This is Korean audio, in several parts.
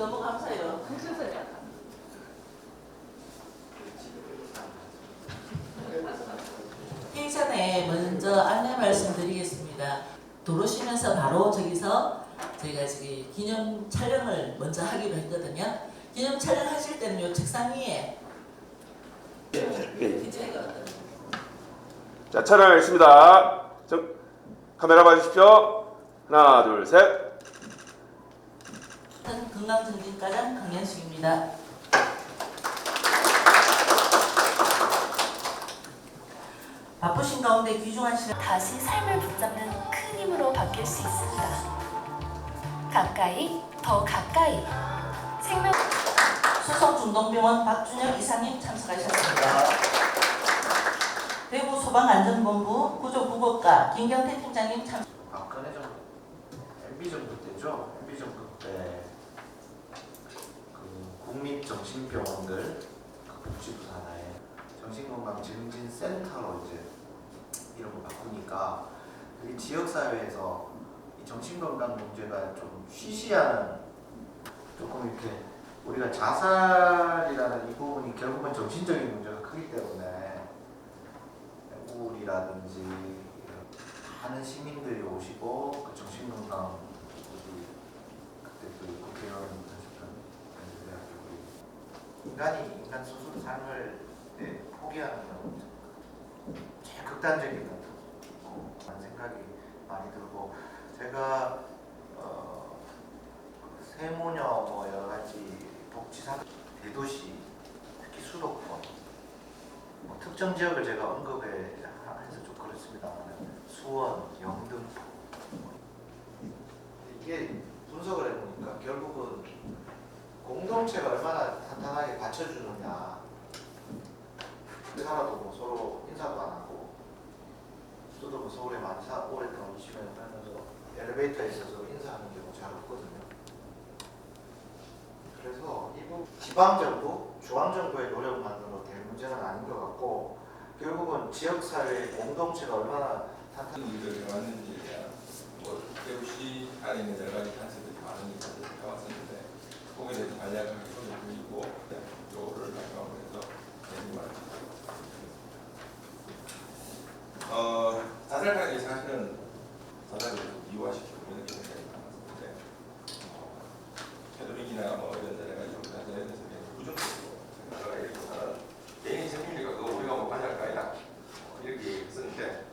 너무 감사해요. 회의 전에 먼저 안내 말씀드리겠습니다. 들어오시면서 바로 저기서 저희가 지금 기념 촬영을 먼저 하기로 했거든요. 기념 촬영하실 때는 요 책상 위에 자, 촬영하겠습니다. 카메라 봐주십시오. 하나, 둘, 셋. 건강증진과장 강현숙입니다. 바쁘신 가운데 귀중한 시간 다시 삶을 붙잡는 큰 힘으로 바뀔 수 있습니다. 가까이, 더 가까이. 생명 수성중동병원 박준혁 이사님 참석하셨습니다. 대구 소방안전본부 구조국어과 김경태 팀장님 참석. 박근혜 정부, MB 정부 때죠. MB 정부 때 그 국립정신병원들 그 복지부 산하에 정신건강증진센터로 이제 이름을 바꾸니까 이 지역사회에서 이 정신건강 문제가 좀 쉬쉬하는, 조금 이렇게 우리가 자살이라는 이 부분이 결국은 정신적인 문제가 크기 때문에 우울이라든지 많은 시민들이 오시고 그 정신건강 그때 그 국회의원 하셨던 인간이 인간 스스로 삶을 포기하는 경우 제일 극단적인 생각이 많이 들고, 제가 세모녀 뭐 여러 가지 복지사 대도시 특히 수도권 뭐 특정 지역을 제가 언급해서 좀 그렇습니다만 수원, 영등포 이게 분석을 해보니까 결국은 공동체가 얼마나 탄탄하게 받쳐주느냐. 살아도 뭐 서로 인사도 안 하고, 저도 뭐 서울에 많이 오랫동안 20년 살면서 엘리베이터에 있어서 인사하는 경우 잘 없거든요. 그래서 이부 지방정부, 중앙정부의 노력만으로 될 문제는 아닌 것 같고, 결국은 지역사회 공동체가 얼마나 탄탄한 일을 해왔는지, 뭐 대구시 안에 있는 여러 가지 단체들이 많으니까 해왔었는데 거기에 대해서 간략하게 손을 보이고 요를 마지막으로 해서 말을 자살하는 게 사실은 자살을 미화시키고 있는 경우가 많았는데 패도릭이나 뭐 이런 여러 가지 자살에 대해서 부정적으로 생각을 하기보다는 개인의 생명이니까 그거 우리가 뭐 관여할 거야 이렇게 썼는데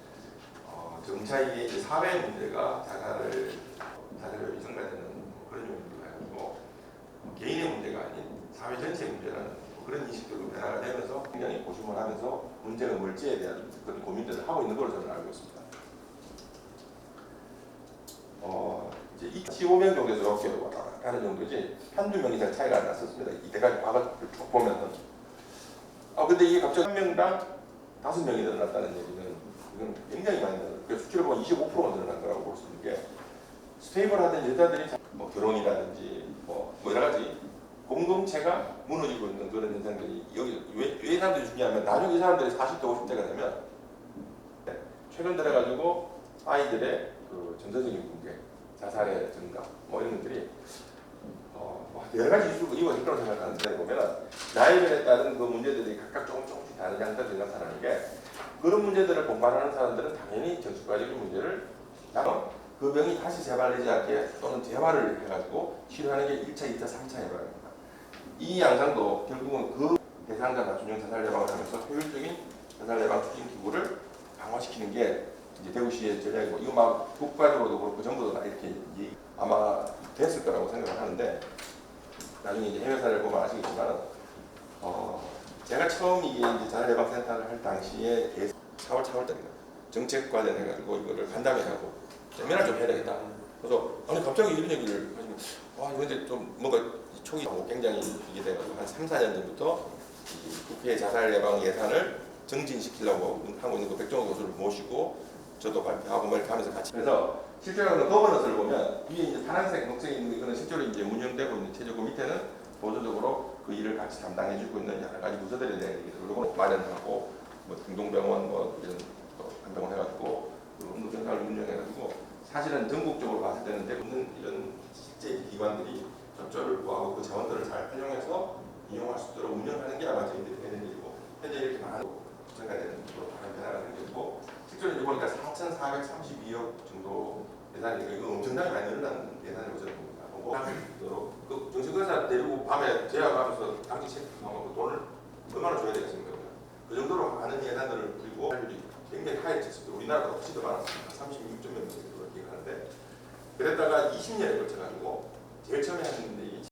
정차이게 이제 사회 문제가 자살을 이성화되는 그런 요인으로 해가지고 개인의 문제가 아닌 사회 전체의 문제라는 그런 인식들로 변화가 되면서 굉장히 고심을 하면서 문제가 뭘지에 대한 그런 고민들을 하고 있는 걸로 저는 알고 있습니다. 이제 15명 정도에서 이렇게 왔다 가는 정도지 한두 명 이상 차이가 안 났었습니다. 이때까지 과거를 쭉 보면은. 근데 이게 갑자기 한 명당 5명이 늘어났다는 얘기는 이건 굉장히 많이 늘어났어요. 그래서 수치로 보면 25%가 늘어난 거라고 볼 수 있는 게, 스테이블 하던 여자들이 뭐 결혼이라든지 뭐 여러 가지 공동체가 무너지고 있는 그런 현상들이, 여기 왜 사람들이 중요하면 나중에 이 사람들이 40대 50대가 되면 최근 들어가지고 아이들의 그 정서적인 문제, 자살의 증가 뭐 이런 것들이 여러 가지 이슈가 이유가 있다고 생각하는데, 보면 나이별에 따른 그 문제들이 각각 조금씩 다른 양상을 나타나는 게, 그런 문제들을 공부하는 사람들은 당연히 전술과적인 문제를 그 병이 다시 재발되지 않게 또는 재활을 해가지고 치료하는 게 1차, 2차, 3차 예방입니다. 이 양상도 결국은 그 대상자 맞춤형 자살 예방을 하면서 효율적인 자살 예방 추진 기구를 강화시키는 게 이제 대구시의 전략이고, 이거 막 국가적으로도 그렇고 전부 다 이렇게 아마 됐을 거라고 생각을 하는데, 나중에 이제 해외 사례를 보면 아시겠지만 제가 처음 이게 이제 자살 예방 센터를 할 당시에 4월 4월달입니다. 정책 관련해가지고 이거를 간담회하고 세미나를 좀 해야 되겠다. 그래서 아니 갑자기 이런 얘기를 하시면 이건데 좀 뭔가 초기 굉장히 이게 돼가지고 한 3, 4년 전부터 국회 자살 예방 예산을 정진시키려고 하고 있는 그 백종원 교수를 모시고 저도 발표하고 뭐 이렇게 하면서 같이. 그래서 실제로 거버넌스를 보면 위에 이제 파란색, 녹색이 있는 이거는 실제로 이제 운영되고 있는 체제, 그 밑에는 보조적으로 그 일을 같이 담당해주고 있는 여러 가지 부서들에 대한 얘기들을 마련하고, 뭐 등동병원 뭐 이런 한 병원 해가지고 응급센터를 운영해가지고, 사실은 전국적으로 봤을 때는 대부분 이런 실제 기관들이 적절을 구하고 그 자원들을 잘 활용해서 이용할 수 있도록 운영하는 게 아마 저희들이 되는 일이고 현재 이렇게 많은 전가되는 많은 변화가 생겼고 실제로 이제 보니까 4,432억 정도 예산이 이거 엄청나게 많이 늘어난 예산이라고 저는 보고 그 정신건사 데리고 밤에 제약하면서 당시 체크하고 그 돈을 얼마나 줘야 되겠습니까? 그 정도로 많은 예산들을 그리고 할률이 굉장히 하이했습니다. 우리나라보다 훨씬 더 많았습니다. 36.몇%로 기억하는데 그랬다가 20년에 걸쳐가지고 제일 처음에 한